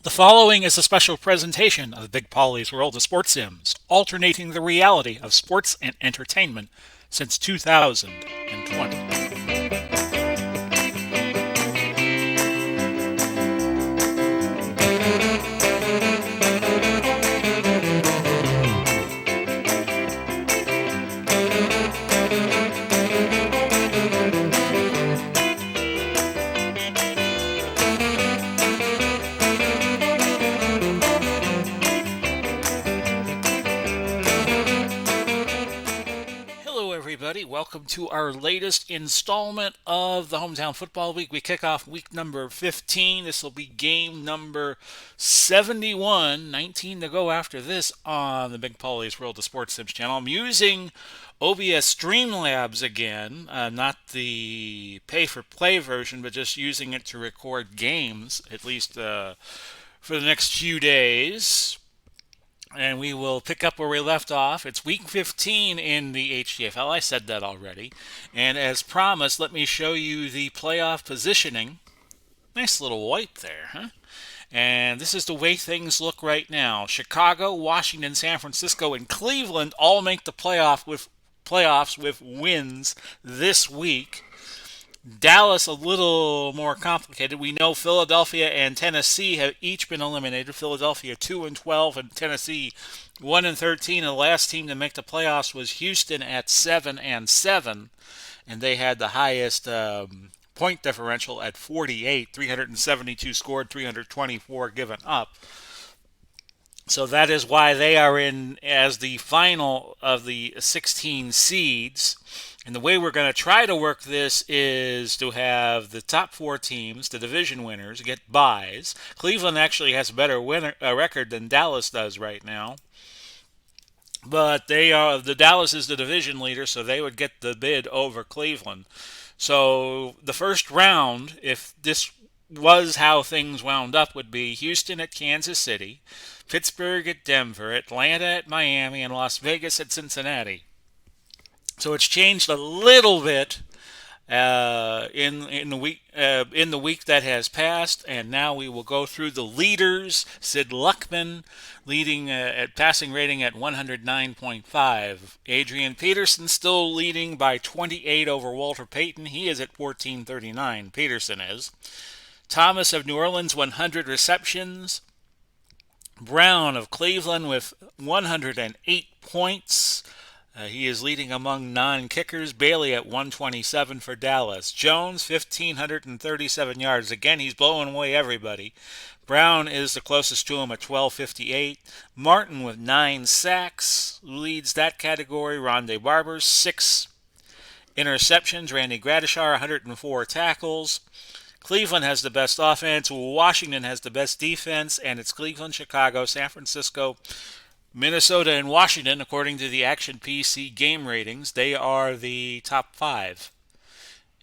The following is a special presentation of Big Pauly's World of Sports Sims, alternating the reality of sports and entertainment since 2020. Hello, everybody. Welcome to our latest installment of the Hometown Football Week. We kick off week number 15. This will be game number 71. 19 to go after this on the Big Pauly's World of Sports Sims channel. I'm using OBS Streamlabs again, not the pay for play version, but just using it to record games, at least for the next few days. And we will pick up where we left off. It's week 15 in the HTFL. I said that already. And as promised, let me show you the playoff positioning. Nice little wipe there, huh? And this is the way things look right now. Chicago, Washington, San Francisco, and Cleveland all make the playoffs with wins this week. Dallas a little more complicated. We know Philadelphia and Tennessee have each been eliminated. Philadelphia 2-12 and Tennessee 1-13. The last team to make the playoffs was Houston at 7-7, and they had the highest point differential at 48. 372 scored, 324 given up. So that is why they are in as the final of the 16 seeds. And the way we're going to try to work this is to have the top four teams, the division winners, get byes. Cleveland actually has a better record than Dallas does right now. But the Dallas is the division leader, so they would get the bid over Cleveland. So the first round, if this was how things wound up, would be Houston at Kansas City, Pittsburgh at Denver, Atlanta at Miami, and Las Vegas at Cincinnati. So it's changed a little bit in the week that has passed, and now we will go through the leaders. Sid Luckman leading at passing rating at 109.5. Adrian Peterson still leading by 28 over Walter Payton. He is at 1439. Peterson is. Thomas of New Orleans 100 receptions. Brown of Cleveland with 108 points. He is leading among non-kickers. Bailey at 127 for Dallas. Jones, 1,537 yards. Again, he's blowing away everybody. Brown is the closest to him at 1,258. Martin with 9 sacks leads that category. Rondé Barber, 6 interceptions. Randy Gradishar, 104 tackles. Cleveland has the best offense. Washington has the best defense. And it's Cleveland, Chicago, San Francisco, Minnesota, and Washington, according to the Action PC game ratings, they are the top 5.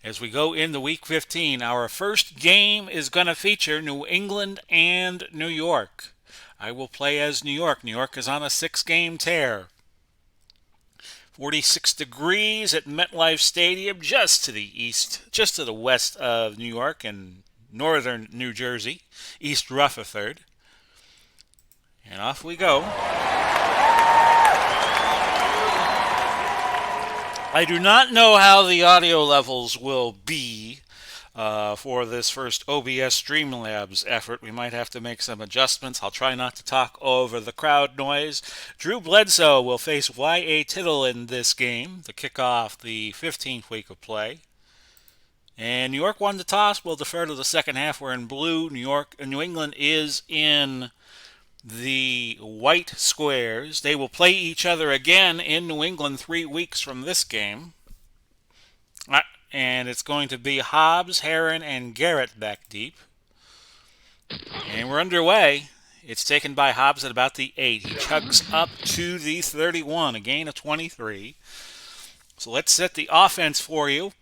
As we go into week 15, our first game is going to feature New England and New York. I will play as New York. New York is on a 6-game tear. 46 degrees at MetLife Stadium, just to the east, just to the west of New York and northern New Jersey, East Rutherford. And off we go. I do not know how the audio levels will be for this first OBS Streamlabs effort. We might have to make some adjustments. I'll try not to talk over the crowd noise. Drew Bledsoe will face Y.A. Tittle in this game to kick off the 15th week of play. And New York won the toss. We'll defer to the second half. We're in blue. New England is in the white squares. They will play each other again in New England 3 weeks from this game. And it's going to be Hobbs, Heron, and Garrett back deep. And we're underway. It's taken by Hobbs at about the 8. He chugs up to the 31, a gain of 23. So let's set the offense for you.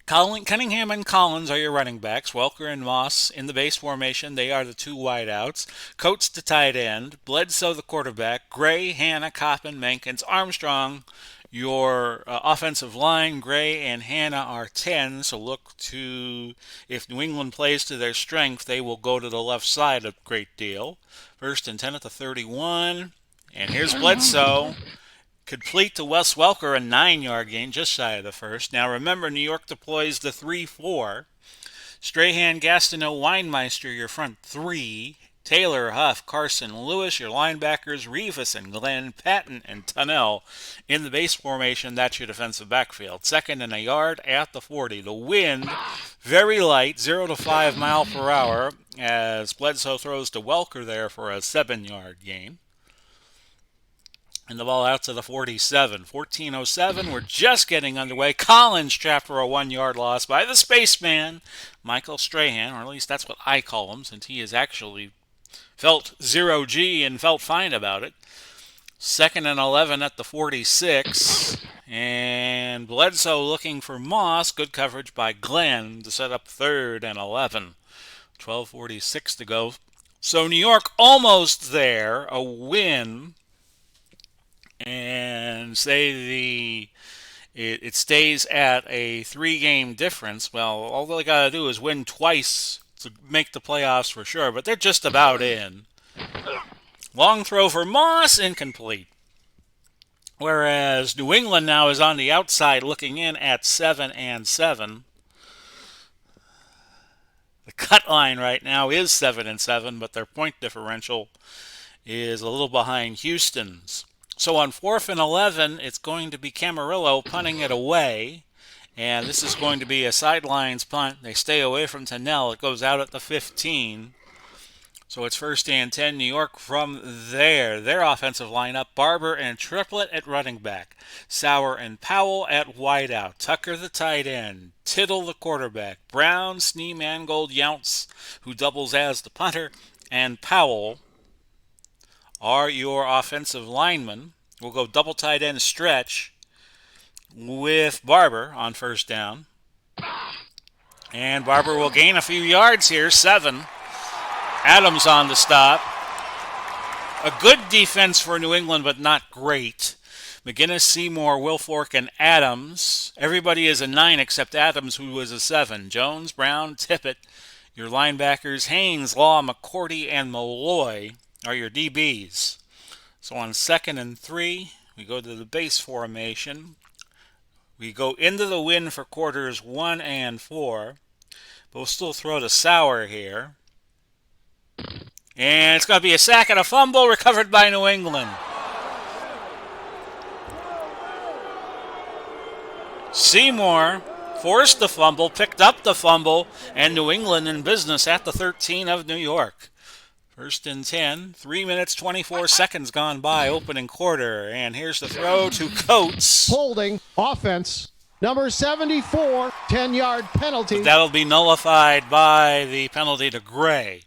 Cunningham and Collins are your running backs. Welker and Moss in the base formation. They are the 2 wideouts. Coates the tight end. Bledsoe the quarterback. Gray, Hanna, Coppin, Menkins, Armstrong Your offensive line, Gray and Hanna, are 10, so look to, if New England plays to their strength, they will go to the left side a great deal. First and 10 at the 31, and here's Bledsoe. Complete to Wes Welker, a 9-yard gain, just shy of the first. Now remember, New York deploys the 3-4. Strahan, Gastineau, Weinmeister, your front three. Taylor, Huff, Carson, Lewis, your linebackers, Revis and Glenn, Patton, and Tunnell in the base formation. That's your defensive backfield. Second and a yard at the 40. The wind, very light, 0 to 5 mile per hour, as Bledsoe throws to Welker there for a 7-yard gain. And the ball out to the 47. 14:07. We're just getting underway. Collins trapped for a 1-yard loss by the spaceman, Michael Strahan, or at least that's what I call him, since he has actually felt 0G and felt fine about it. Second and 11 at the 46. And Bledsoe looking for Moss. Good coverage by Glenn to set up third and 11. 12:46 to go. So New York almost there. A win. And say it stays at a 3-game difference. Well, all they got to do is win twice to make the playoffs for sure, but they're just about in. Long throw for Moss, incomplete. Whereas New England now is on the outside looking in at 7-7. The cut line right now is 7-7, but their point differential is a little behind Houston's. So on 4th and 11, it's going to be Camarillo punting it away. And this is going to be a sidelines punt. They stay away from Tunnell. It goes out at the 15. So it's first and 10, New York from there. Their offensive lineup, Barber and Triplett at running back. Sauer and Powell at wideout. Tucker the tight end. Tittle the quarterback. Brown, Snee, Mangold, Younts, who doubles as the punter, and Powell are your offensive linemen. We'll go double tight end stretch with Barber on first down. And Barber will gain a few yards here, 7. Adams on the stop. A good defense for New England, but not great. McGinnis, Seymour, Wilfork, and Adams. Everybody is a 9 except Adams, who was a 7. Jones, Brown, Tippett, your linebackers. Haynes, Law, McCourty, and Malloy are your DBs. So on 2nd and 3, we go to the base formation. We go into the win for quarters 1 and 4. But we'll still throw to Sauer here. And it's going to be a sack and a fumble recovered by New England. Seymour forced the fumble, picked up the fumble, and New England in business at the 13 of New York. First and 10, 3 minutes, 24 seconds gone by, opening quarter. And here's the throw to Coates. Holding, offense, number 74, 10-yard penalty. But that'll be nullified by the penalty to Gray.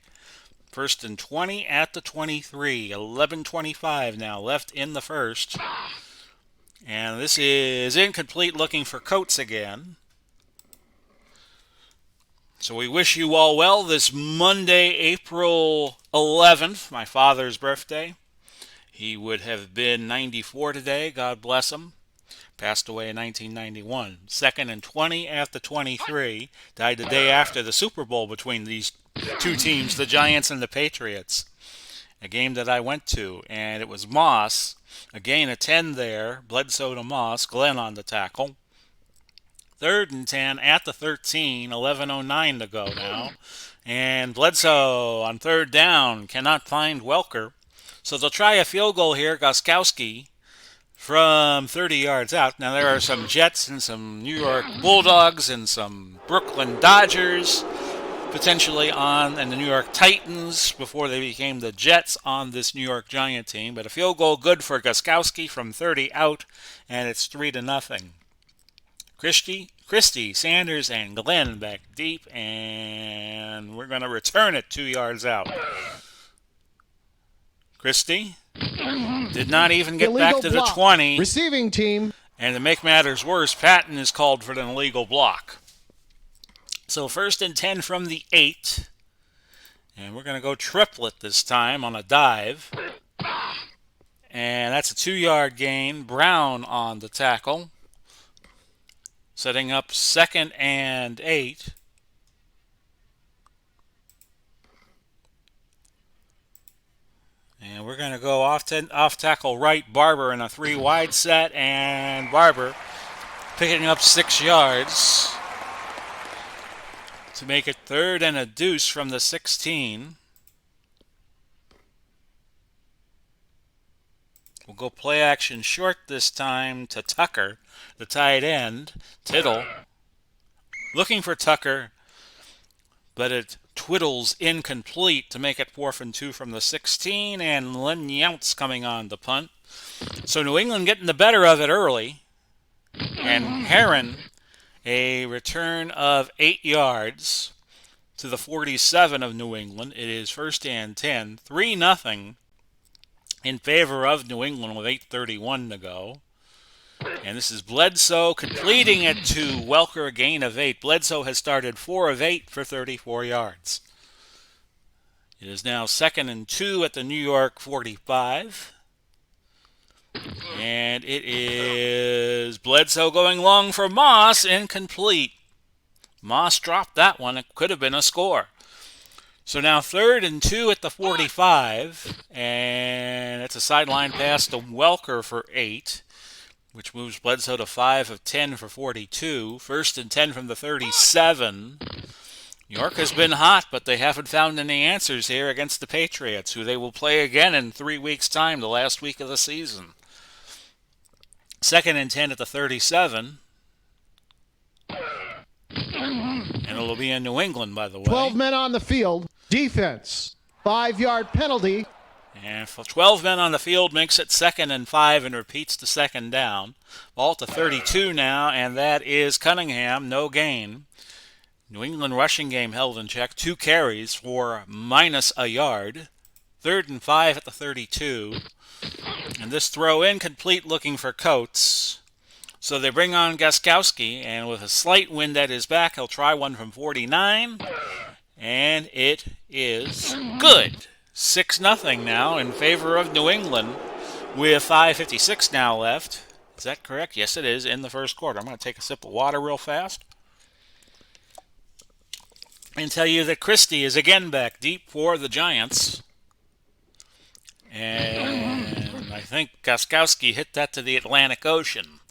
First and 20 at the 23, 11:25 now left in the first. And this is incomplete, looking for Coates again. So we wish you all well this Monday, April 11th, my father's birthday. He would have been 94 today, God bless him. Passed away in 1991. Second and 20 at the 23. Died the day after the Super Bowl between these two teams, the Giants and the Patriots. A game that I went to, and it was Moss. A gain of 10 there. Bledsoe to Moss. Glenn on the tackle. Third and 10 at the 13, 11:09 to go now. And Bledsoe on third down cannot find Welker. So they'll try a field goal here. Gostkowski from 30 yards out. Now there are some Jets and some New York Bulldogs and some Brooklyn Dodgers potentially on, and the New York Titans before they became the Jets on this New York Giant team. But a field goal good for Gostkowski from 30 out, and it's 3-0. Christie, Sanders, and Glenn back deep, and we're going to return it 2 yards out. Christie did not even get back to the 20. Receiving team. And to make matters worse, Patton is called for an illegal block. So first and 10 from the 8. And we're going to go triplet this time on a dive. And that's a 2-yard gain. Brown on the tackle, setting up 2nd and 8. And we're going to go off tackle right. Barber in a 3-wide set, and Barber picking up 6 yards to make it 3rd and a deuce from the 16. We'll go play action short this time to Tucker, the tight end. Tittle looking for Tucker, but it twiddles incomplete to make it 4th and 2 from the 16, and Len Yount's coming on the punt. So New England getting the better of it early, and Heron a return of 8 yards to the 47 of New England. It is 1st and 10, 3-0 in favor of New England with 8:31 to go. And this is Bledsoe completing it to Welker, a gain of 8. Bledsoe has started 4 of 8 for 34 yards. It is now 2nd and 2 at the New York 45. And it is Bledsoe going long for Moss, incomplete. Moss dropped that one. It could have been a score. So now 3rd and 2 at the 45, and it's a sideline pass to Welker for 8, which moves Bledsoe to 5 of 10 for 42. 1st and 10 from the 37. New York has been hot, but they haven't found any answers here against the Patriots, who they will play again in 3 weeks' time, the last week of the season. 2nd and 10 at the 37. And it'll be in New England, by the way. 12 men on the field. Defense. 5-yard penalty. And 12 men on the field makes it 2nd and 5 and repeats the 2nd down. Ball to 32 now, and that is Cunningham, no gain. New England rushing game held in check. 2 carries for minus a yard. 3rd and 5 at the 32. And this throw incomplete, looking for Coates. So they bring on Gostkowski, and with a slight wind at his back, he'll try one from 49. And it is good. 6-0 now in favor of New England with 5:56 now left. Is that correct? Yes, it is, in the first quarter. I'm going to take a sip of water real fast and tell you that Christie is again back deep for the Giants. And I think Gostkowski hit that to the Atlantic Ocean.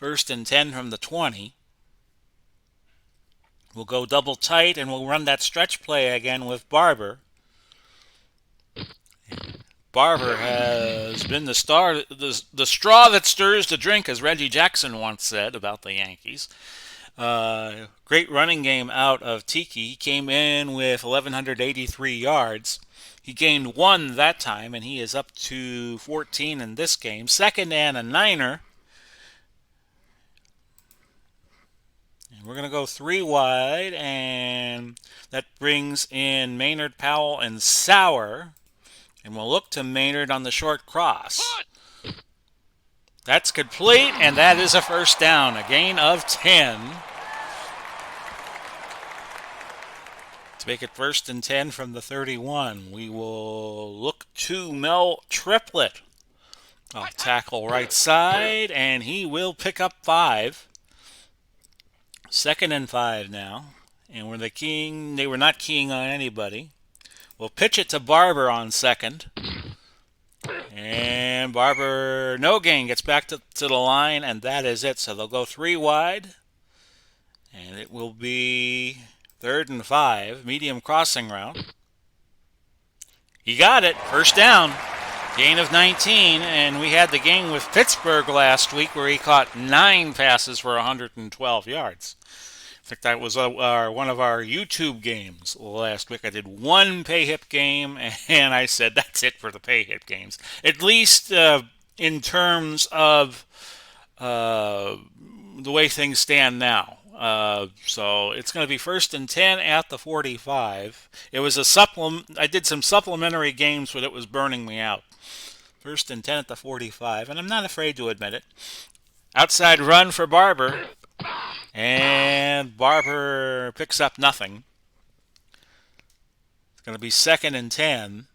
1st and 10 from the 20. We'll go double tight, and we'll run that stretch play again with Barber. Barber has been the star, the straw that stirs the drink, as Reggie Jackson once said about the Yankees. Great running game out of Tiki. He came in with 1,183 yards. He gained 1 that time, and he is up to 14 in this game. 2nd and a 9er. We're going to go 3 wide, and that brings in Maynard, Powell, and Sauer. And we'll look to Maynard on the short cross. That's complete, and that is a 1st down, a gain of 10. To make it 1st and 10 from the 31. We will look to Mel Triplett. Off tackle right side, and he will pick up 5. 2nd and 5 now. And they were not keying on anybody. We'll pitch it to Barber on 2nd. And Barber, no gain, gets back to the line, and that is it. So they'll go 3 wide. And it will be 3rd and 5, medium crossing route. He got it, 1st down. Gain of 19, and we had the game with Pittsburgh last week where he caught 9 passes for 112 yards. I think that was one of our YouTube games last week. I did 1 pay hip game, and I said that's it for the pay hip games. At least in terms of the way things stand now. So it's going to be 1st and 10 at the 45. It was a I did some supplementary games, but it was burning me out. 1st and 10 at the 45, and I'm not afraid to admit it. Outside run for Barber, and Barber picks up nothing. It's going to be 2nd and 10.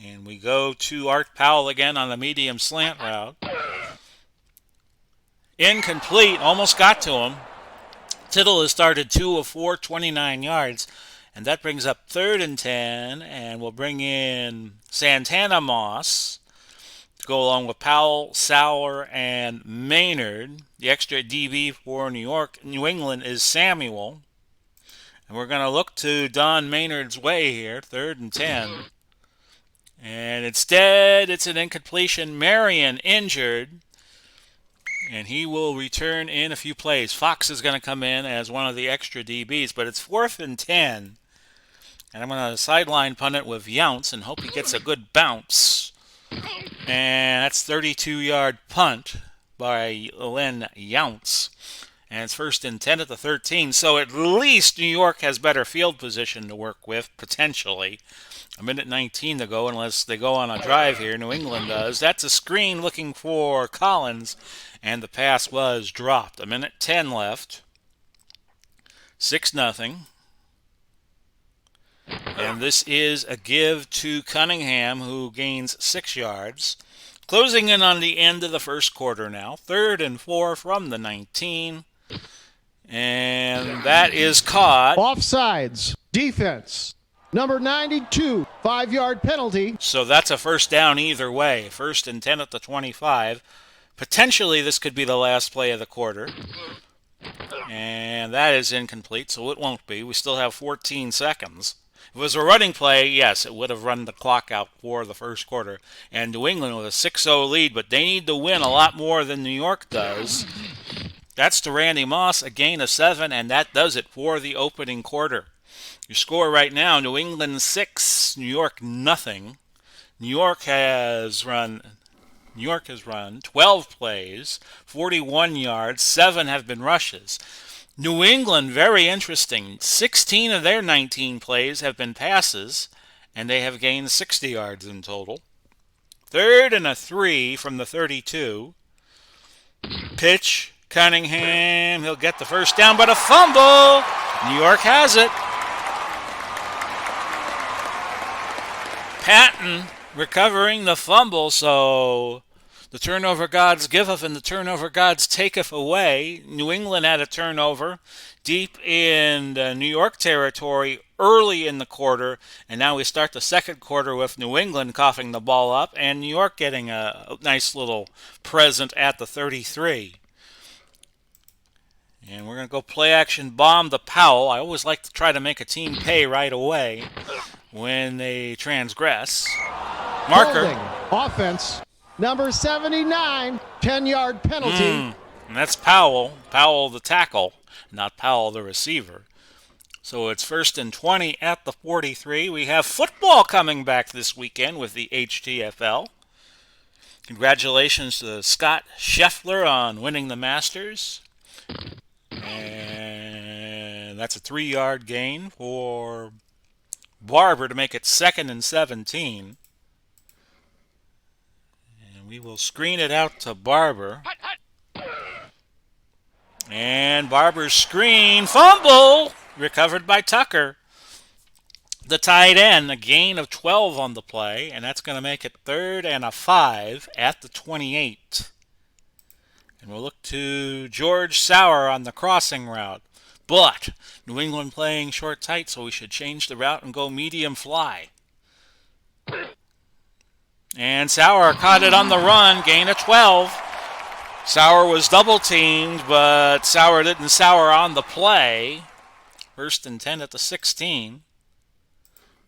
And we go to Art Powell again on the medium slant route. Incomplete, almost got to him. Tittle has started 2 of 4, 29 yards. And that brings up 3rd and 10. And we'll bring in Santana Moss to go along with Powell, Sauer, and Maynard. The extra DB for New England is Samuel. And we're going to look to Don Maynard's way here, 3rd and 10. And instead, it's an incompletion. Marion injured. And he will return in a few plays. Fox is going to come in as one of the extra DBs, but it's 4th and 10. And I'm going to sideline punt it with Younce and hope he gets a good bounce. And that's 32-yard punt by Len Younce. And it's 1st and 10 at the 13. So at least New York has better field position to work with, potentially. A minute 19 to go unless they go on a drive here. New England does. That's a screen looking for Collins, and the pass was dropped. A minute 10 left. 6-0. And this is a give to Cunningham, who gains 6 yards. Closing in on the end of the first quarter now. 3rd and 4 from the 19. And that is caught. Offsides. Defense. Number 92, 5-yard penalty. So that's a first down either way. 1st and 10 at the 25. Potentially this could be the last play of the quarter. And that is incomplete, so it won't be. We still have 14 seconds. If it was a running play, yes, it would have run the clock out for the first quarter. And New England with a 6-0 lead, but they need to win a lot more than New York does. That's to Randy Moss, a gain of 7, and that does it for the opening quarter. Your score right now, New England 6, New York nothing. New York has run 12 plays, 41 yards, 7 have been rushes. New England, very interesting. 16 of their 19 plays have been passes, and they have gained 60 yards in total. 3rd and 3 from the 32. Pitch, Cunningham, he'll get the first down, but a fumble! New York has it. Patton recovering the fumble, so the turnover gods giveth and the turnover gods taketh away. New England had a turnover deep in New York territory early in the quarter, and now we start the second quarter with New England coughing the ball up and New York getting a nice little present at the 33. And we're going to go play action bomb to Powell. I always like to try to make a team pay right away when they transgress. Marker. Holding. Offense. Number 79, 10-yard penalty. And that's Powell. Powell the tackle, not Powell the receiver. So it's 1st and 20 at the 43. We have football coming back this weekend with the HTFL. Congratulations to Scott Scheffler on winning the Masters. And that's a 3-yard gain for Barber to make it 2nd and 17. And we will screen it out to Barber. And Barber's screen, fumble, recovered by Tucker. The tight end, a gain of 12 on the play, and that's going to make it 3rd and 5 at the 28. And we'll look to George Sauer on the crossing route. But New England playing short tight, so we should change the route and go medium fly. And Sauer caught it on the run, gain of 12. Sauer was double teamed, but Sauer didn't sour on the play. 1st and 10 at the 16.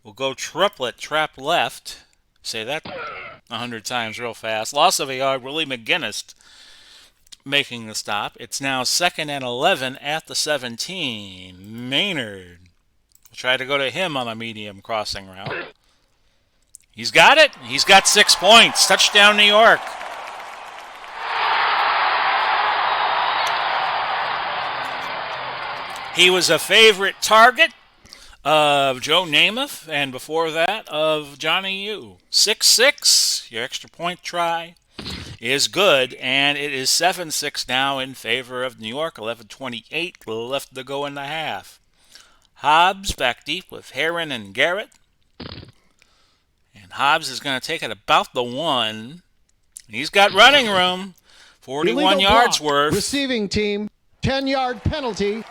We'll go triplet, trap left. Say that 100 times real fast. Loss of a yard, Willie McGinnis making the stop. It's now 2nd and 11 at the 17. Maynard will try to go to him on a medium crossing route. He's got it. He's got 6 points. Touchdown, New York. He was a favorite target of Joe Namath, and before that of Johnny Yu. 6-6, your extra point try is good, and it is 7-6 now in favor of New York. 11:28 left to go in the half. Hobbs back deep with Heron and Garrett. And Hobbs is going to take it about the 1. He's got running room. 41 Illegal yards block. worth. Receiving team, 10-yard penalty.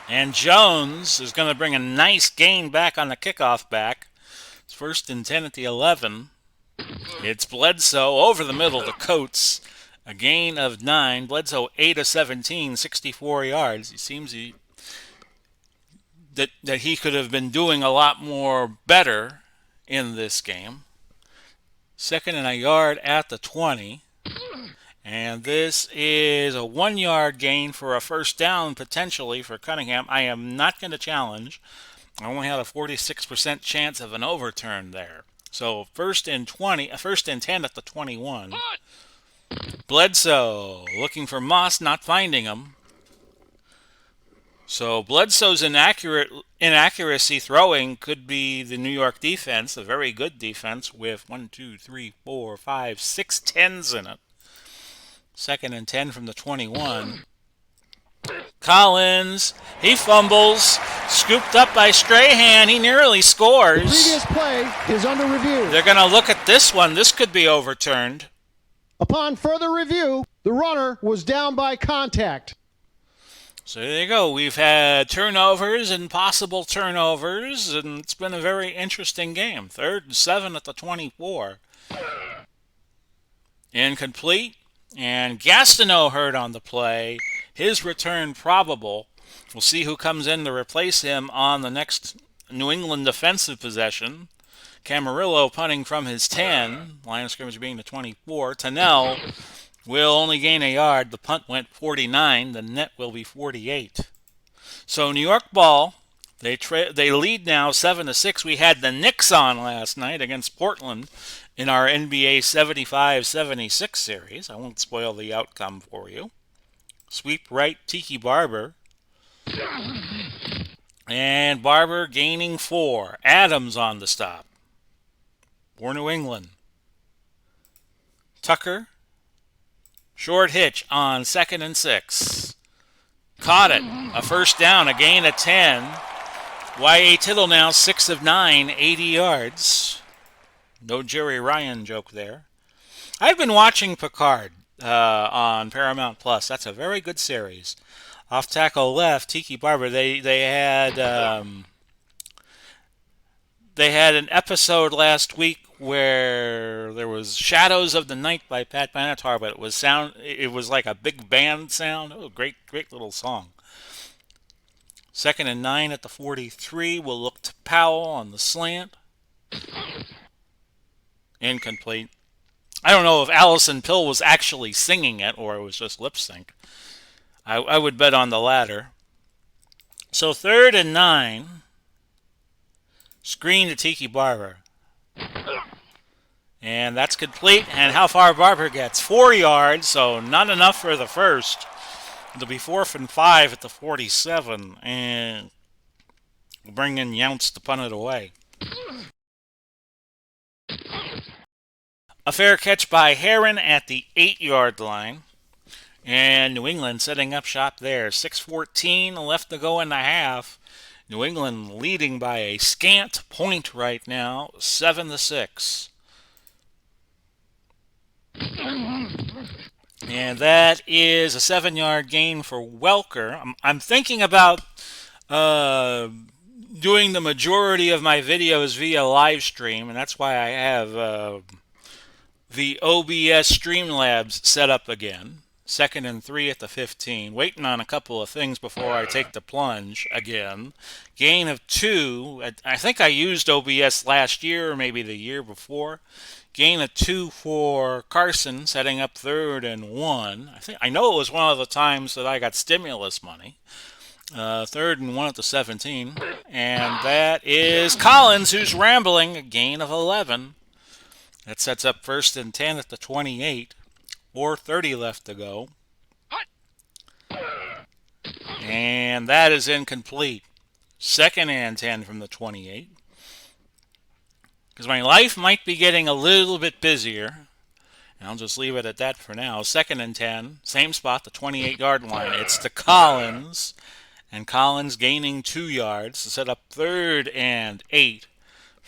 And Jones is going to bring a nice gain back on the kickoff back. It's 1st and 10 at the 11. It's Bledsoe over the middle to Coates. A gain of 9. Bledsoe 8 of 17, 64 yards. He seems that he could have been doing a lot more better in this game. 2nd and a yard at the 20. And this is a 1-yard gain for a first down potentially for Cunningham. I am not going to challenge. I only had a 46% chance of an overturn there. So 1st and 20, 1st and 10 at the 21. Bledsoe looking for Moss, not finding him. So Bledsoe's inaccuracy throwing could be the New York defense, a very good defense with 1, 2, 3, 4, 5, 6 tens in it. 2nd and 10 from the 21. Collins, he fumbles, scooped up by Strahan. He nearly scores. The previous play is under review. They're going to look at this one. This could be overturned. Upon further review, the runner was down by contact. So there you go. We've had turnovers and possible turnovers, and it's been a very interesting game. 3rd and 7 at the 24. Incomplete. And Gastineau hurt on the play. His return probable. We'll see who comes in to replace him on the next New England defensive possession. Camarillo punting from his 10. Line of scrimmage being the 24. Tennell will only gain a yard. The punt went 49. The net will be 48. So New York ball. They lead now 7-6. We had the Knicks on last night against Portland in our NBA 75-76 series. I won't spoil the outcome for you. Sweep right, Tiki Barber. And Barber gaining 4. Adams on the stop for New England. Tucker. Short hitch on 2nd and 6. Caught it. A first down, a gain of 10. Y.A. Tittle now 6 of 9, 80 yards. No Jerry Ryan joke there. I've been watching Picard on Paramount Plus. That's a very good series. Off tackle left, Tiki Barber. They had an episode last week where there was Shadows of the Night by Pat Benatar, but it was like a big band sound. Oh, great little song. 2nd and 9 at the 43. We'll look to Powell on the slant. Incomplete. I don't know if Allison Pill was actually singing it or it was just lip sync. I would bet on the latter. So 3rd and 9. Screen to Tiki Barber. And that's complete. And how far Barber gets? 4 yards, so not enough for the first. It'll be 4th and 5 at the 47. And we'll bring in Younts to punt it away. A fair catch by Heron at the 8-yard line. And New England setting up shop there. 6:14 left to go in the half. New England leading by a scant point right now, 7-6. And that is a 7-yard gain for Welker. I'm thinking about doing the majority of my videos via live stream, and that's why I have the OBS Streamlabs set up again. 2nd and 3 at the 15. Waiting on a couple of things before I take the plunge again. Gain of 2. I think I used OBS last year or maybe the year before. Gain of 2 for Carson, setting up 3rd and 1. I know it was one of the times that I got stimulus money. 3rd and 1 at the 17. And that is Collins, who's rambling. A gain of 11. That sets up 1st and 10 at the 28. 4:30 left to go. And that is incomplete. 2nd and 10 from the 28. Because my life might be getting a little bit busier. And I'll just leave it at that for now. 2nd and 10. Same spot, the 28-yard line. It's to Collins. And Collins gaining 2 yards to set up 3rd and 8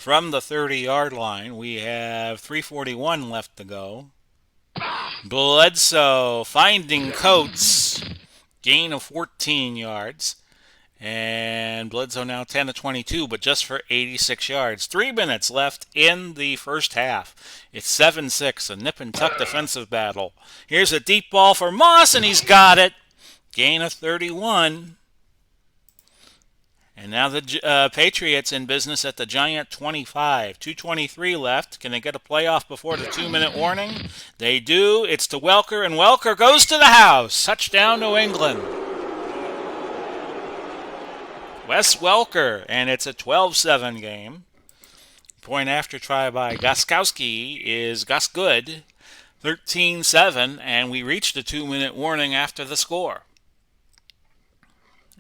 from the 30-yard line. We have 3:41 left to go. Bledsoe finding Coates, gain of 14 yards. And Bledsoe now 10 to 22, but just for 86 yards. 3 minutes left in the first half. It's 7-6, a nip and tuck defensive battle. Here's a deep ball for Moss, and he's got it. Gain of 31. And now the Patriots in business at the Giant 25. 2:23 left. Can they get a playoff before the 2-minute warning? They do. It's to Welker, and Welker goes to the house. Touchdown, New England. Wes Welker, and it's a 12-7 game. Point after try by Gostkowski is Good. 13-7, and we reached the 2-minute warning after the score.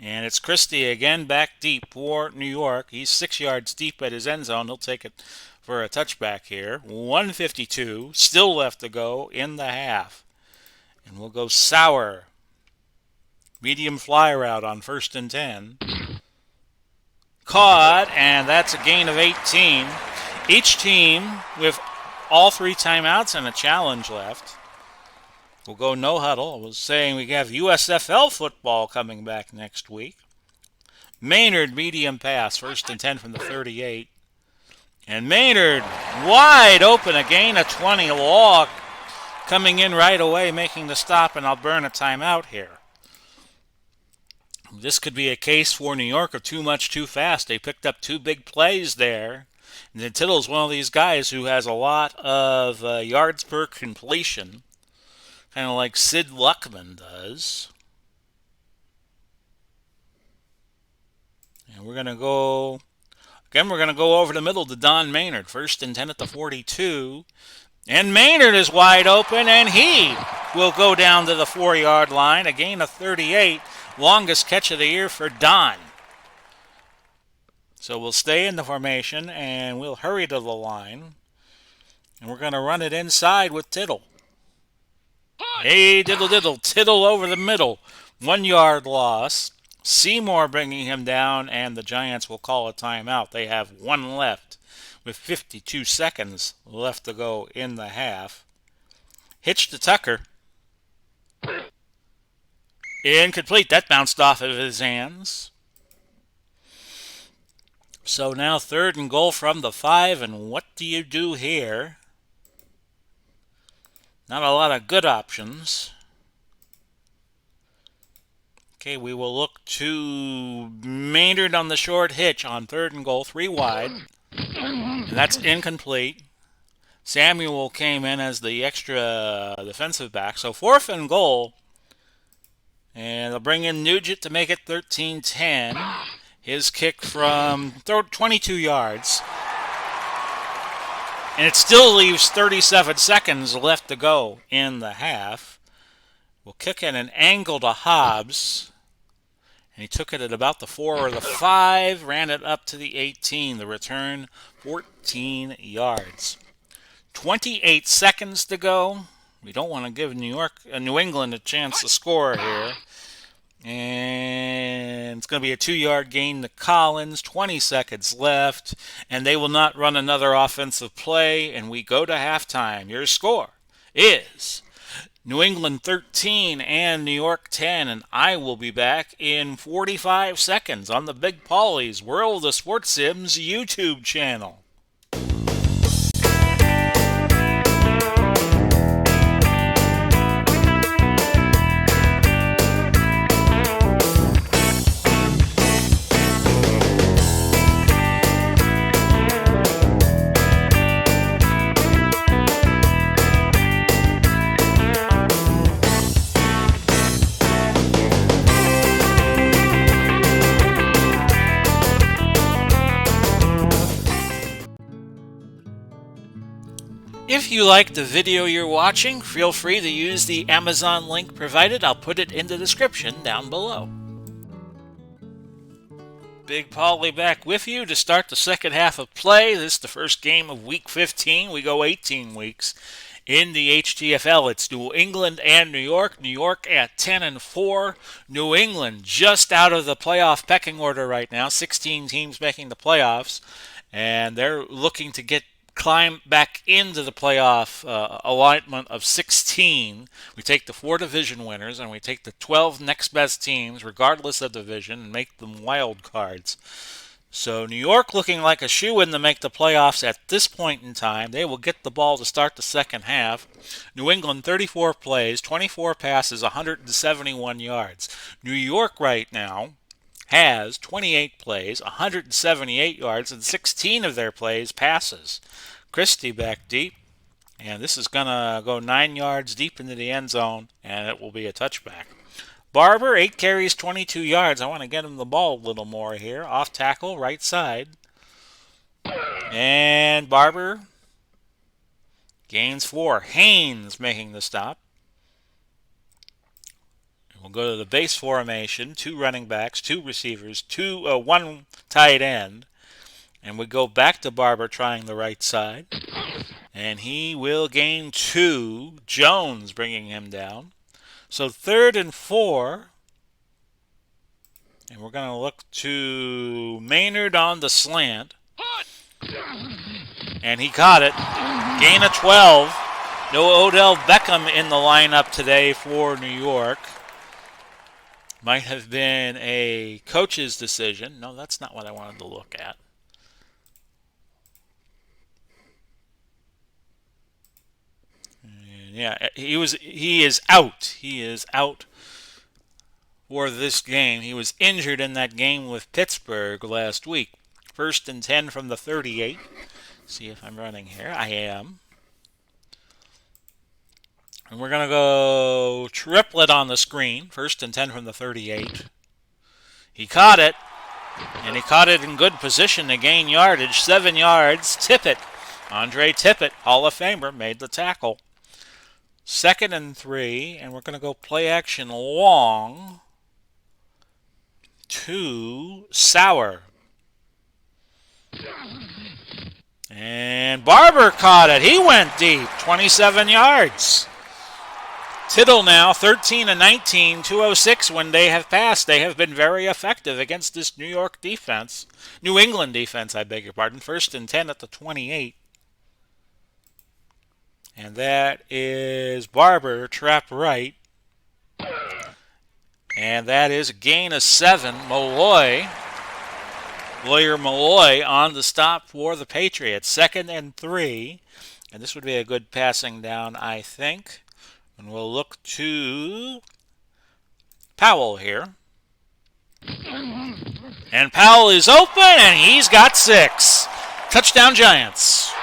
And it's Christie again back deep for New York. He's 6 yards deep at his end zone. He'll take it for a touchback here. 1:52, still left to go in the half. And we'll go Sauer. Medium fly route on 1st and 10. Caught, and that's a gain of 18. Each team with all 3 timeouts and a challenge left. We'll go no huddle. I was saying we have USFL football coming back next week. Maynard medium pass, 1st and 10 from the 38. And Maynard wide open, a gain of 20. Law coming in right away, making the stop, and I'll burn a timeout here. This could be a case for New York of too much too fast. They picked up 2 big plays there. And then Tittle's one of these guys who has a lot of yards per completion, kind of like Sid Luckman does. And we're going to go over the middle to Don Maynard. 1st and 10 at the 42. And Maynard is wide open, and he will go down to the 4-yard line. A gain of 38. Longest catch of the year for Don. So we'll stay in the formation, and we'll hurry to the line. And we're going to run it inside with Tittle. Hey, diddle, Tittle over the middle. 1-yard loss. Seymour bringing him down, and the Giants will call a timeout. They have 1 left with 52 seconds left to go in the half. Hitch to Tucker. Incomplete. That bounced off of his hands. So now 3rd and goal from the 5, and what do you do here? Not a lot of good options. Okay, we will look to Maynard on the short hitch on 3rd and goal, 3 wide. And that's incomplete. Samuel came in as the extra defensive back. So 4th and goal. And they'll bring in Nugent to make it 13-10. His kick from 22 yards. And it still leaves 37 seconds left to go in the half. We'll kick at an angle to Hobbs. And he took it at about the 4 or the 5, ran it up to the 18. The return, 14 yards. 28 seconds to go. We don't want to give New England a chance to score here. And it's going to be a 2-yard gain to Collins. 20 seconds left. And they will not run another offensive play. And we go to halftime. Your score is New England 13 and New York 10. And I will be back in 45 seconds on the Big Pauly's World of Sports Sims YouTube channel. If you like the video you're watching, feel free to use the Amazon link provided. I'll put it in the description down below. Big Pauly back with you to start the second half of play. This is the first game of Week 15. We go 18 weeks in the HTFL. It's New England and New York. New York at 10-4. New England just out of the playoff pecking order right now. 16 teams making the playoffs. and they're looking to climb back into the playoff alignment of 16. We take the 4 division winners and we take the 12 next best teams, regardless of division, and make them wild cards. So New York looking like a shoe-in to make the playoffs at this point in time. They will get the ball to start the second half. New England 34 plays, 24 passes, 171 yards. New York right now has 28 plays, 178 yards, and 16 of their plays passes. Christie back deep, and this is going to go 9 yards deep into the end zone, and it will be a touchback. Barber, 8 carries, 22 yards. I want to get him the ball a little more here. Off tackle, right side. And Barber gains 4. Haynes making the stop. We'll go to the base formation. 2 running backs, 2 receivers, 1 tight end. And we go back to Barber trying the right side. And he will gain 2. Jones bringing him down. So 3rd and 4. And we're going to look to Maynard on the slant. And he caught it. Gain of 12. No Odell Beckham in the lineup today for New York. Might have been a coach's decision. No, that's not what I wanted to look at. And yeah, he is out. He is out for this game. He was injured in that game with Pittsburgh last week. 1st and 10 from the 38. See if I'm running here. I am. And we're going to go triplet on the screen. 1st and 10 from the 38. He caught it. And he caught it in good position to gain yardage. 7 yards. Tippett. Andre Tippett, Hall of Famer, made the tackle. 2nd and 3. And we're going to go play action long to Sauer. And Barber caught it. He went deep. 27 yards. Tittle now 13 and 19, 206 when they have passed. They have been very effective against this New York defense. New England defense, I beg your pardon. 1st and 10 at the 28. And that is Barber, trap right. And that is a gain of 7. Lawyer Malloy on the stop for the Patriots. 2nd and 3. And this would be a good passing down, I think. And we'll look to Powell here. And Powell is open, and he's got 6. Touchdown Giants.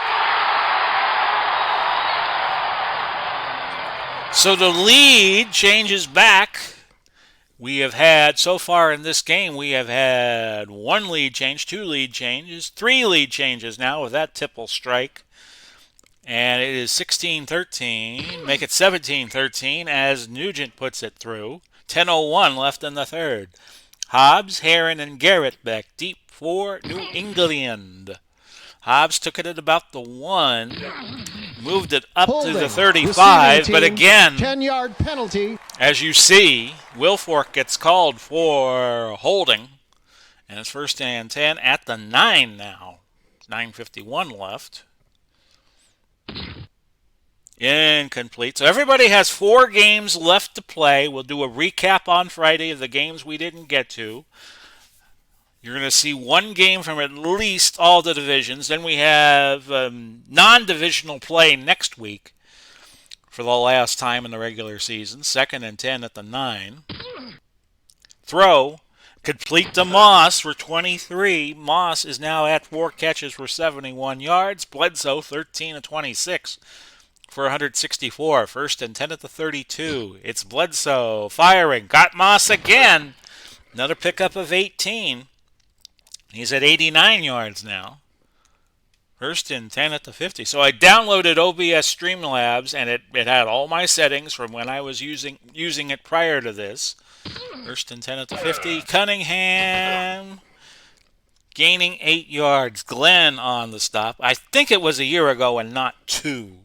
So the lead changes back. We have had, so far in this game, we have had 1 lead change, 2 lead changes, 3 lead changes now with that Tipple strike. And it is 16-13, make it 17-13 as Nugent puts it through. 10:01 left in the 3rd. Hobbs, Heron, and Garrett back deep for New England. Hobbs took it at about the 1, moved it up to the 35, but again, 10-yard penalty. As you see, Wilfork gets called for holding, and it's 1st and 10 at the 9 now. 9:51 left. Incomplete. So everybody has 4 games left to play. We'll do a recap on Friday of the games we didn't get to. You're going to see 1 game from at least all the divisions. Then we have non-divisional play next week for the last time in the regular season. 2nd and 10 at the 9. Throw. Complete to Moss for 23. Moss is now at 4 catches for 71 yards. Bledsoe 13 of 26 for 164. 1st and 10 at the 32. It's Bledsoe firing. Got Moss again. Another pickup of 18. He's at 89 yards now. 1st and 10 at the 50. So I downloaded OBS Streamlabs, and it had all my settings from when I was using it prior to this. 1st and 10 at the 50. Cunningham gaining 8 yards. Glenn on the stop. I think it was a year ago and not 2.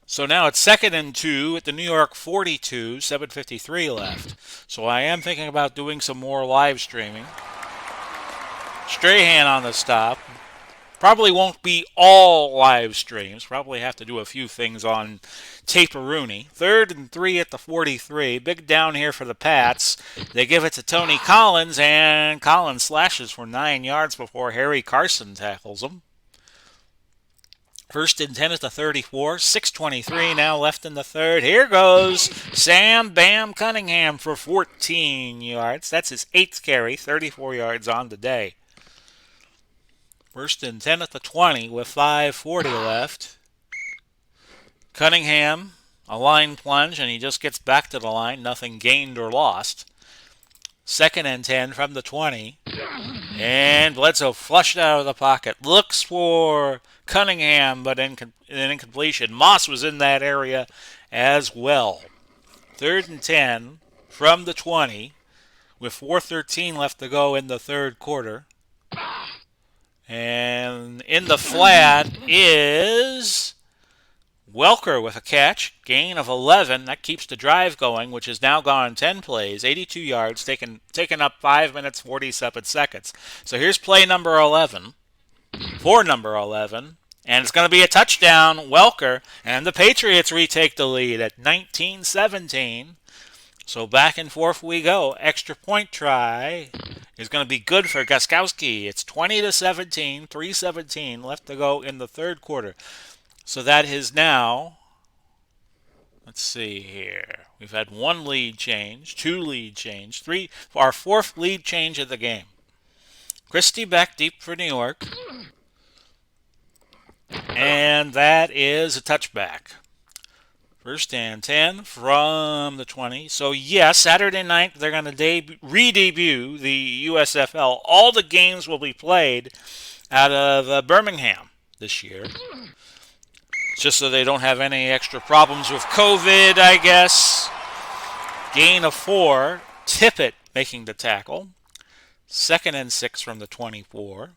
So now it's 2nd and 2 at the New York 42, 7:53 left. So I am thinking about doing some more live streaming. Strahan on the stop. Probably won't be all live streams. Probably have to do a few things on Tape-A-Rooney. 3rd and 3 at the 43. Big down here for the Pats. They give it to Tony Collins, and Collins slashes for 9 yards before Harry Carson tackles him. 1st and 10 at the 34. 6:23 now left in the third. Here goes Sam Bam Cunningham for 14 yards. That's his 8th carry, 34 yards on the day. 1st and 10 at the 20 with 5:40 left. Cunningham, a line plunge, and he just gets back to the line. Nothing gained or lost. 2nd and 10 from the 20. And Bledsoe flushed out of the pocket. Looks for Cunningham, but an incompletion. Moss was in that area as well. 3rd and 10 from the 20 with 4:13 left to go in the third quarter. And in the flat is Welker with a catch, gain of 11. That keeps the drive going, which has now gone 10 plays, 82 yards, taken up 5 minutes, 47 seconds. So here's play number 11, for number 11, and it's going to be a touchdown, Welker, and the Patriots retake the lead at 19-17. So back and forth we go. Extra point try is going to be good for Gostkowski. It's 20-17, 3:17 left to go in the third quarter. So that is now, let's see here. We've had 1 lead change, 2 lead change, 3, our 4th lead change of the game. Christie back deep for New York. And that is a touchback. 1st and 10 from the 20. So, yes, Saturday night they're going to re-debut the USFL. All the games will be played out of Birmingham this year. Just so they don't have any extra problems with COVID, I guess. Gain of 4. Tippett making the tackle. 2nd and 6 from the 24.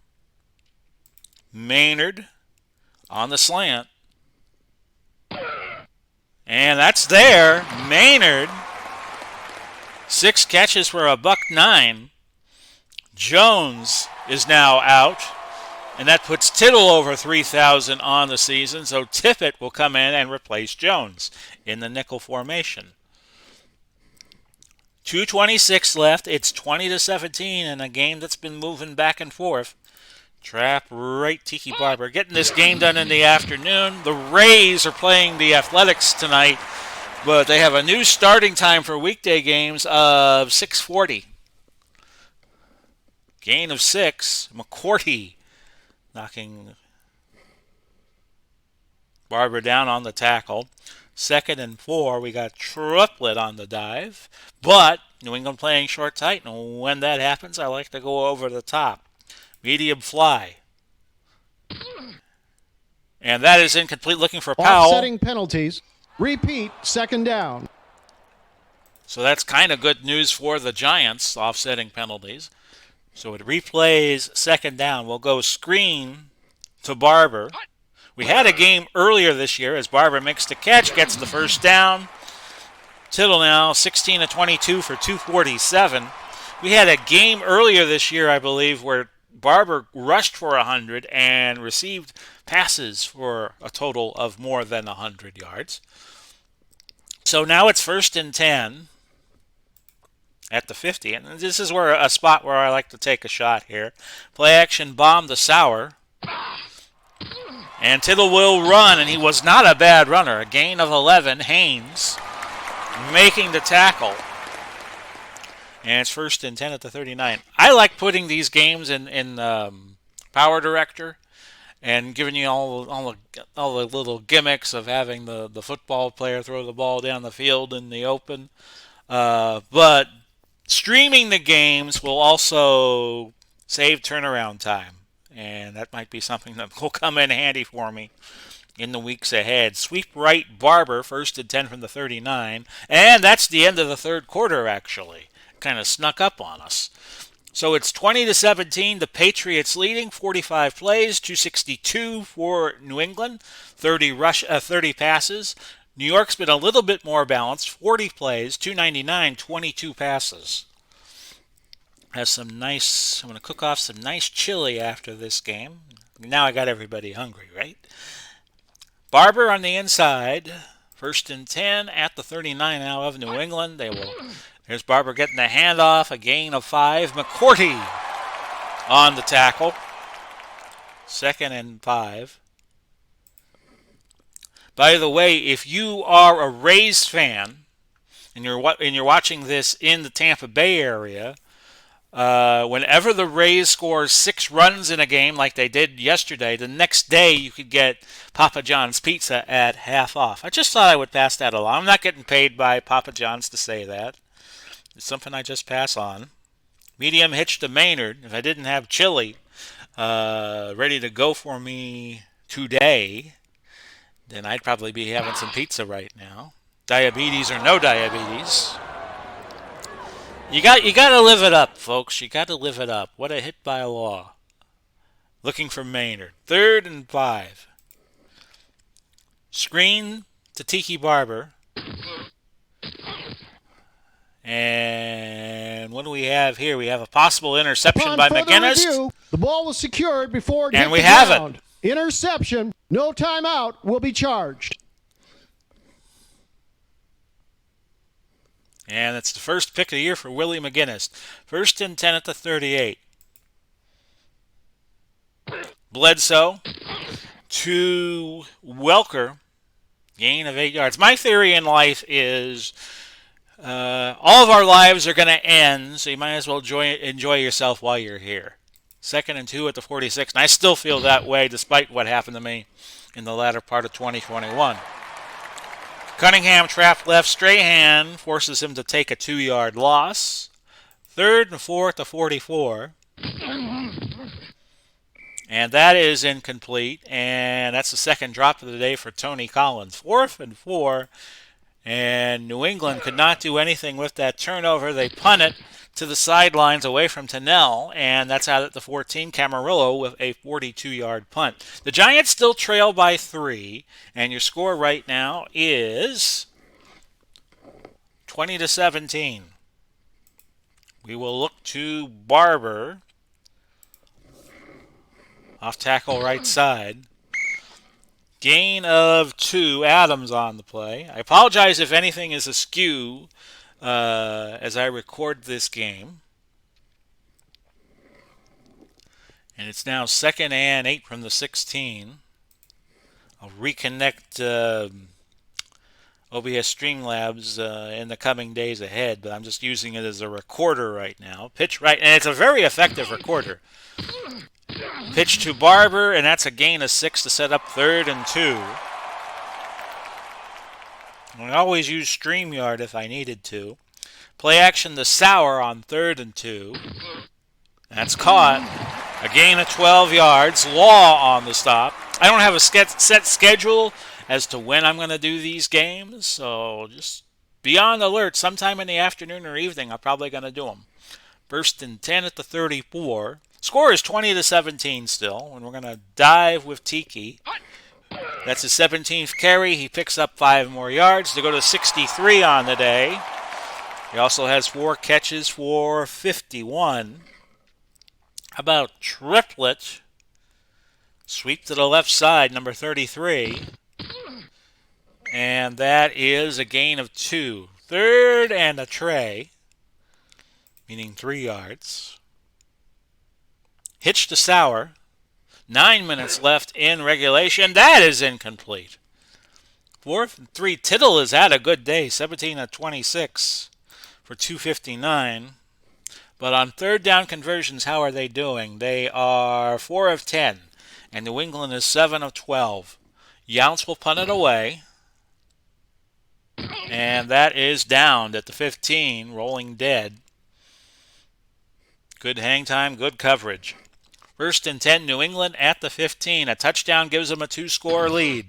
Maynard on the slant. And that's there. Maynard, 6 catches for $109. Jones is now out, and that puts Tittle over 3,000 on the season. So Tippett will come in and replace Jones in the nickel formation. 2:26 left. It's 20-17 in a game that's been moving back and forth. Trap right, Tiki Barber. Getting this game done in the afternoon. The Rays are playing the Athletics tonight, but they have a new starting time for weekday games of 6:40. Gain of 6. McCourty knocking Barber down on the tackle. 2nd and 4. We got Triplet on the dive, but New England playing short tight, and when that happens, I like to go over the top. Medium fly. And that is incomplete, looking for Powell. Offsetting penalties. Repeat, 2nd down. So that's kind of good news for the Giants, offsetting penalties. So it replays 2nd down. We'll go screen to Barber. We had a game earlier this year as Barber makes the catch, gets the 1st down. Tittle now 16-22 for 247. We had a game earlier this year, I believe, where Barber rushed for 100 and received passes for a total of more than 100 yards. So now it's 1st and 10 at the 50. And this is where a spot where I like to take a shot here. Play action bomb to Sauer. And Tittle will run, and he was not a bad runner. A gain of 11. Haynes making the tackle. And it's 1st and 10 at the 39. I like putting these games in Power Director and giving you all the little gimmicks of having the football player throw the ball down the field in the open. But streaming the games will also save turnaround time. And that might be something that will come in handy for me in the weeks ahead. Sweep right Barber, 1st and 10 from the 39. And that's the end of the third quarter, actually. Kind of snuck up on us. So it's 20-17. The Patriots leading, 45 plays, 262 for New England, 30 passes. New York's been a little bit more balanced, 40 plays, 299, 22 passes. I'm going to cook off some nice chili after this game. Now I got everybody hungry, right? Barber on the inside. First and 10 at the 39 now of New England. There's Barber getting the handoff, a gain of 5. McCourty on the tackle. Second and 5. By the way, if you are a Rays fan and you're watching this in the Tampa Bay area, whenever the Rays score 6 runs in a game like they did yesterday, the next day you could get Papa John's Pizza at half off. I just thought I would pass that along. I'm not getting paid by Papa John's to say that. It's something I just pass on. Medium hitch to Maynard. If I didn't have chili ready to go for me today, then I'd probably be having some pizza right now. Diabetes or no diabetes. You got to live it up, folks. You got to live it up. What a hit by Law. Looking for Maynard. Third and 5. Screen to Tiki Barber. And what do we have here? We have a possible interception by McGinnis. Review, the ball was secured before it and hit we the have ground. it. Interception. No timeout will be charged. And it's the first pick of the year for Willie McGinnis. First and 10 at the 38. Bledsoe to Welker. Gain of 8 yards. My theory in life is all of our lives are going to end, so you might as well enjoy yourself while you're here. Second and 2 at the 46. And I still feel that way despite what happened to me in the latter part of 2021. Cunningham trapped left. Strahan forces him to take a 2-yard loss. Third and 4 at the 44. And that is incomplete. And that's the second drop of the day for Tony Collins. 4th and 4. And New England could not do anything with that turnover. They punt it to the sidelines away from Tennell, and that's out at the 14. Camarillo with a 42-yard punt. The Giants still trail by 3, and your score right now is 20-17. We will look to Barber. Off tackle right side. Gain of 2. Adams on the play. I apologize if anything is askew as I record this game. And it's now 2nd and 8 from the 16. I'll reconnect OBS Streamlabs in the coming days ahead, but I'm just using it as a recorder right now. Pitch right, and it's a very effective recorder. Pitch to Barber, and that's a gain of 6 to set up 3rd and 2. I always use StreamYard if I needed to. Play action to Sauer on 3rd and 2. That's caught. A gain of 12 yards. Law on the stop. I don't have a set schedule as to when I'm going to do these games, so just be on alert. Sometime in the afternoon or evening, I'm probably going to do them. First and 10 at the 34. Score is 20-17 still, and we're going to dive with Tiki. That's his 17th carry. He picks up 5 more yards to go to 63 on the day. He also has 4 catches for 51. How about triplet? Sweep to the left side, number 33. And that is a gain of 2. 3rd and a tray, meaning 3 yards. Hitch to Sauer. 9 minutes left in regulation. That is incomplete. 4th and 3. Tittle has had a good day. 17 of 26 for 259. But on 3rd down conversions, how are they doing? They are 4 of 10. And New England is 7 of 12. Younts will punt it away. And that is downed at the 15, rolling dead. Good hang time, good coverage. 1st and 10, New England at the 15. A touchdown gives them a 2-score lead.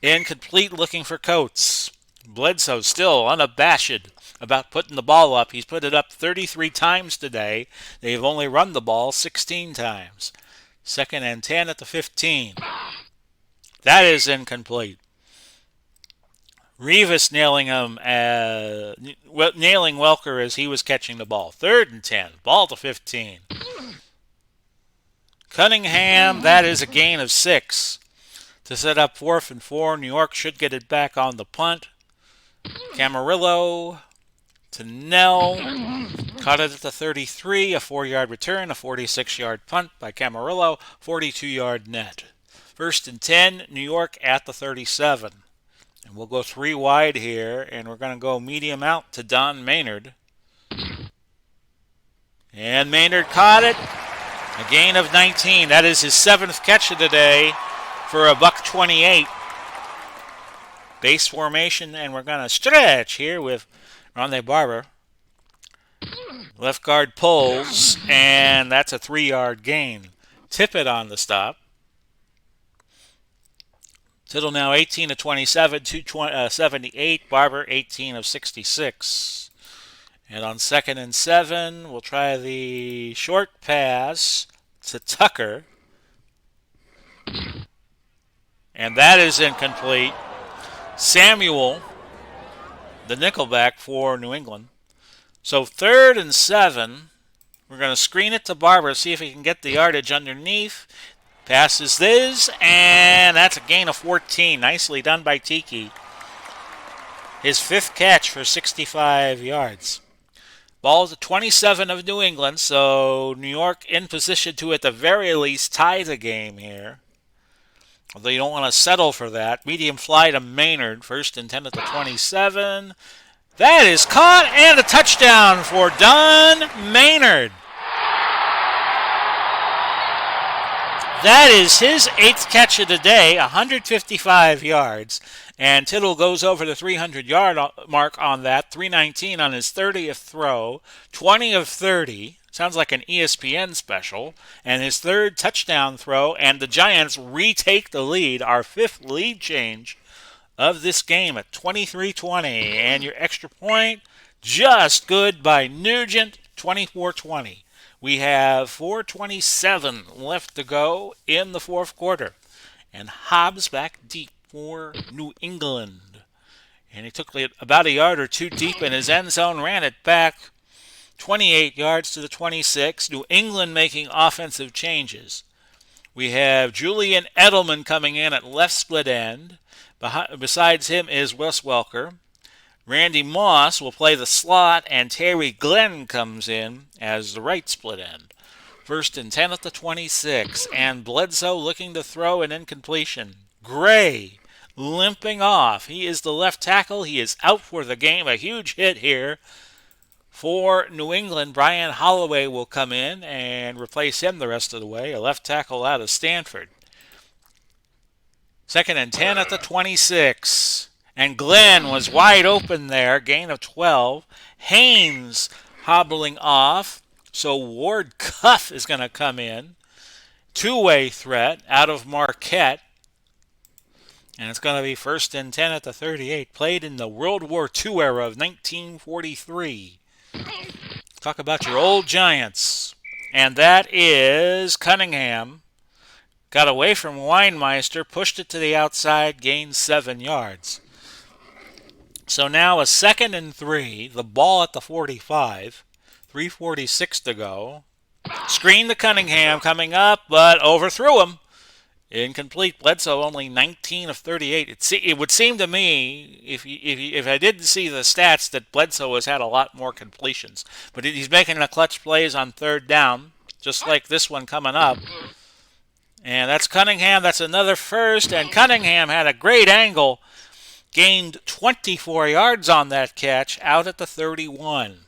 Incomplete, looking for Coates. Bledsoe still unabashed about putting the ball up. He's put it up 33 times today. They've only run the ball 16 times. 2nd and 10 at the 15. That is incomplete. Rivas nailing him, nailing Welker as he was catching the ball. 3rd and 10, ball to 15. Cunningham, that is a gain of 6 to set up 4th and 4. New York should get it back on the punt. Camarillo to Nell. Caught it at the 33, a 4-yard return, a 46-yard punt by Camarillo, 42-yard net. 1st and 10, New York at the 37. And we'll go 3 wide here, and we're going to go medium out to Don Maynard. And Maynard caught it. A gain of 19. That is his 7th catch of the day for a $128. Base formation, and we're going to stretch here with Rondé Barber. Left guard pulls, and that's a 3-yard gain. Tippett on the stop. Tittle now 18 of 27, 278. Barber 18 of 66. And on 2nd and 7, we'll try the short pass to Tucker. And that is incomplete. Samuel, the nickelback for New England. So 3rd and 7, we're going to screen it to Barber, see if he can get the yardage underneath. Passes this, and that's a gain of 14. Nicely done by Tiki. His 5th catch for 65 yards. Ball to 27 of New England, so New York in position to, at the very least, tie the game here. Although you don't want to settle for that. Medium fly to Maynard, 1st and 10 at the 27. That is caught, and a touchdown for Don Maynard. That is his 8th catch of the day, 155 yards. And Tittle goes over the 300-yard mark on that, 319 on his 30th throw, 20 of 30. Sounds like an ESPN special. And his 3rd touchdown throw, and the Giants retake the lead, our 5th lead change of this game at 23-20. And your extra point, just good by Nugent, 24-20. We have 4:27 left to go in the 4th quarter. And Hobbs back deep for New England. And he took it about a yard or 2 deep in his end zone, ran it back 28 yards to the 26. New England making offensive changes. We have Julian Edelman coming in at left split end. Besides him is Wes Welker. Randy Moss will play the slot, and Terry Glenn comes in as the right split end. 1st and 10 at the 26, and Bledsoe looking to throw an incompletion. Gray limping off. He is the left tackle. He is out for the game. A huge hit here for New England. Brian Holloway will come in and replace him the rest of the way, a left tackle out of Stanford. 2nd and 10 at the 26. And Glenn was wide open there, gain of 12. Haynes hobbling off. So Ward Cuff is going to come in. 2-way threat out of Marquette. And it's going to be 1st and 10 at the 38. Played in the World War II era of 1943. Talk about your old Giants. And that is Cunningham. Got away from Weinmeister, pushed it to the outside, gained 7 yards. So now a 2nd and 3, the ball at the 45, 3:46 to go. Screen to Cunningham coming up, but overthrew him. Incomplete. Bledsoe only 19 of 38. It would seem to me, if I didn't see the stats, that Bledsoe has had a lot more completions. But he's making the clutch plays on 3rd down, just like this one coming up. And that's Cunningham. That's another first. And Cunningham had a great angle. Gained 24 yards on that catch out at the 31.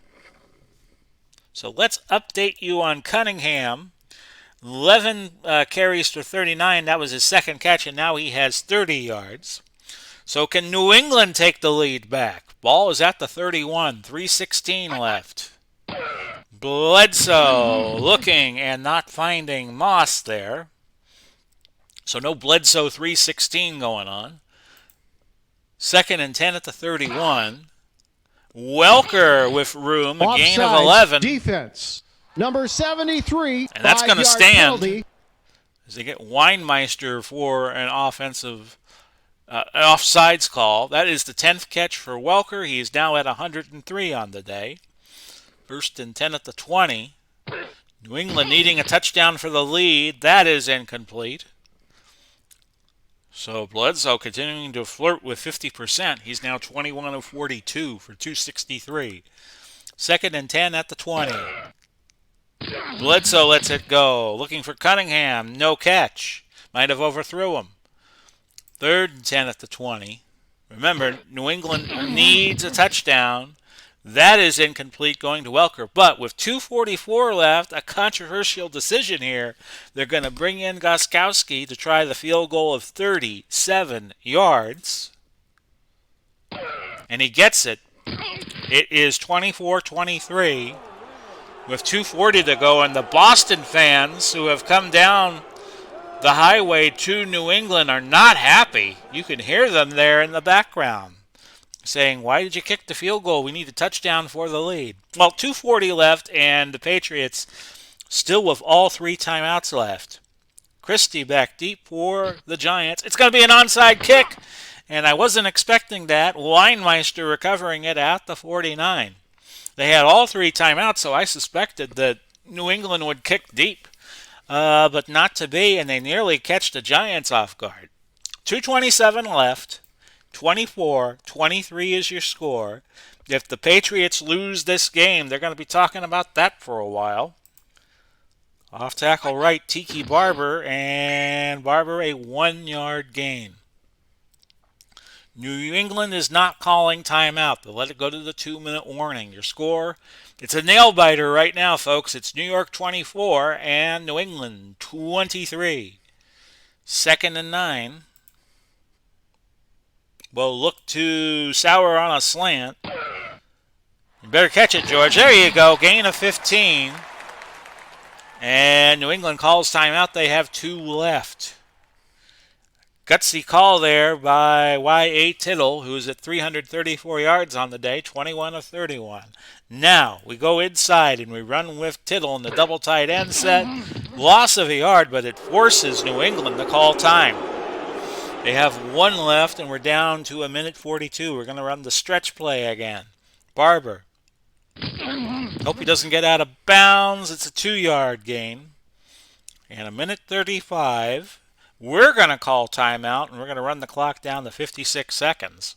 So let's update you on Cunningham. 11 carries for 39. That was his 2nd catch, and now he has 30 yards. So can New England take the lead back? Ball is at the 31. 3:16 left. Bledsoe looking and not finding Moss there. So no Bledsoe 3:16 going on. 2nd and 10 at the 31. Welker with room, a gain of 11. Defense, number 73. And that's going to stand penalty. as they get Weinmeister for an offensive An offsides call. That is the 10th catch for Welker. He is now at 103 on the day. First and 10 at the 20. New England needing a touchdown for the lead. That is incomplete. So Bledsoe continuing to flirt with 50%. He's now 21 of 42 for 263. Second and 10 at the 20. Bledsoe lets it go. Looking for Cunningham. No catch. Might have overthrew him. Third and 10 at the 20. Remember, New England needs a touchdown. That is incomplete, going to Welker. But with 2:44 left, a controversial decision here. They're going to bring in Gostkowski to try the field goal of 37 yards. And he gets it. It is 24-23 with 2:40 to go. And the Boston fans who have come down the highway to New England are not happy. You can hear them there in the background saying, why did you kick the field goal? We need a touchdown for the lead. Well, 2:40 left, and the Patriots still with all 3 timeouts left. Christie back deep for the Giants. It's going to be an onside kick, and I wasn't expecting that. Weinmeister recovering it at the 49. They had all 3 timeouts, so I suspected that New England would kick deep, but not to be, and they nearly catch the Giants off guard. 2:27 left. 24-23 is your score. If the Patriots lose this game, they're going to be talking about that for a while. Off tackle right, Tiki Barber, and Barber a 1-yard gain. New England is not calling timeout. They'll let it go to the 2-minute warning. Your score, it's a nail-biter right now, folks. It's New York 24 and New England 23. Second and 9. Will look to Sauer on a slant. You better catch it, George. There you go. Gain of 15. And New England calls timeout. They have 2 left. Gutsy call there by Y.A. Tittle, who's at 334 yards on the day, 21 of 31. Now, we go inside and we run with Tittle in the double tight end set. Loss of a yard, but it forces New England to call time. They have 1 left, and we're down to 1:42. We're going to run the stretch play again. Barber. Hope he doesn't get out of bounds. It's a 2-yard gain. And 1:35. We're going to call timeout, and we're going to run the clock down to 56 seconds.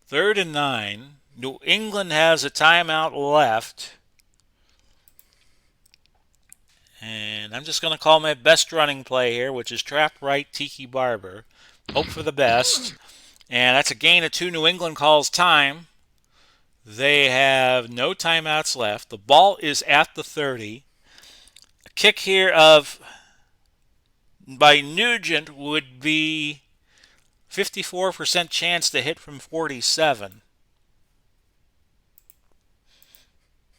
Third and 9. New England has a timeout left. And I'm just going to call my best running play here, which is trap right Tiki Barber. Hope for the best. And that's a gain of 2. New England calls time. They have no timeouts left. The ball is at the 30. A kick here of by Nugent would be 54% chance to hit from 47.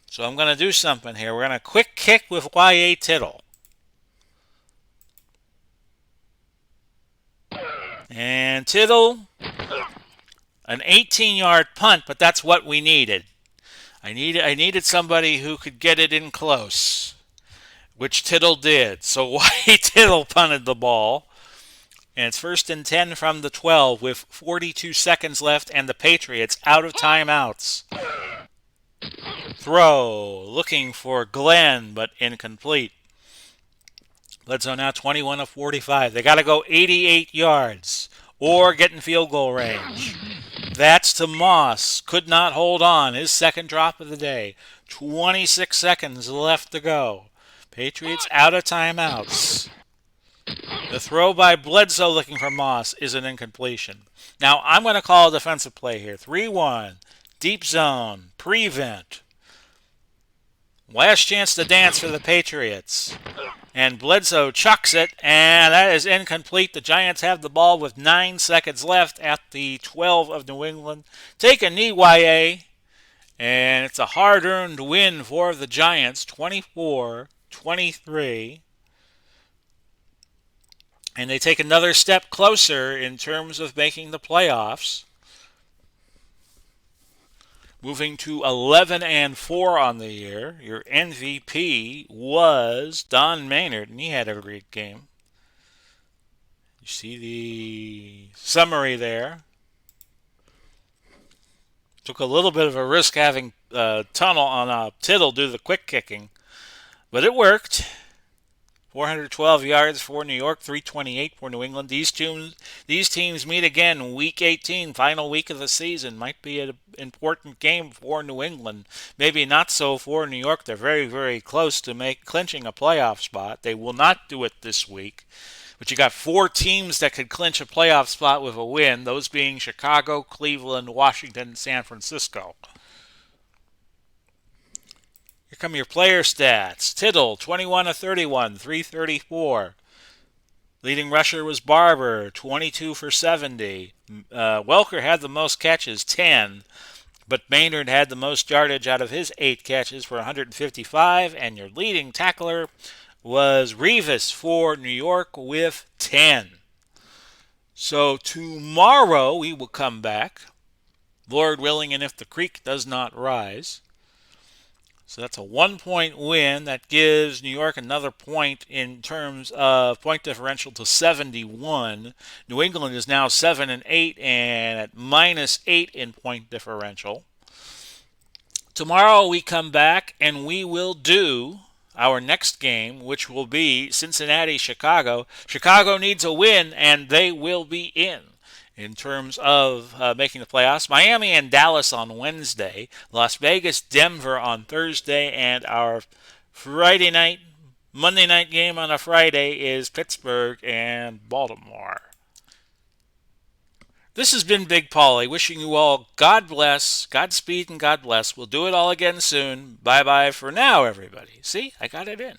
So I'm going to do something here. We're going to quick kick with Y.A. Tittle. And Tittle, an 18-yard punt, but that's what we needed. I needed somebody who could get it in close, which Tittle did. So Y.A. Tittle punted the ball. And it's first and 10 from the 12 with 42 seconds left and the Patriots out of timeouts. Throw, looking for Glenn, but incomplete. Bledsoe now 21 of 45. They got to go 88 yards or get in field goal range. That's to Moss. Could not hold on. His second drop of the day. 26 seconds left to go. Patriots out of timeouts. The throw by Bledsoe looking for Moss is an incompletion. Now I'm going to call a defensive play here. 3-1. Deep zone. Prevent. Last chance to dance for the Patriots. And Bledsoe chucks it, and that is incomplete. The Giants have the ball with 9 seconds left at the 12 of New England. Take a knee, YA. And it's a hard-earned win for the Giants, 24-23. And they take another step closer in terms of making the playoffs. Moving to 11-4 on the year. Your MVP was Don Maynard, and he had a great game. You see the summary there. Took a little bit of a risk having a tunnel on a Tittle do the quick kicking, but it worked. 412 yards for New York, 328 for New England. These teams meet again Week 18, final week of the season. Might be an important game for New England. Maybe not so for New York. They're very, very close to clinching a playoff spot. They will not do it this week. But you got four teams that could clinch a playoff spot with a win, those being Chicago, Cleveland, Washington, and San Francisco. Here come your player stats. Tittle, 21 of 31, 334. Leading rusher was Barber, 22 for 70. Welker had the most catches, 10. But Maynard had the most yardage out of his 8 catches for 155. And your leading tackler was Revis for New York with 10. So tomorrow we will come back, Lord willing, and if the creek does not rise. So that's a 1-point win. That gives New York another point in terms of point differential to 71. New England is now 7 and 8 and at -8 in point differential. Tomorrow we come back and we will do our next game, which will be Cincinnati-Chicago. Chicago needs a win, and they will be in terms of making the playoffs. Miami and Dallas on Wednesday. Las Vegas, Denver on Thursday. And our Monday night game on a Friday is Pittsburgh and Baltimore. This has been Big Pauly, wishing you all God bless, Godspeed, and God bless. We'll do it all again soon. Bye-bye for now, everybody. See, I got it in.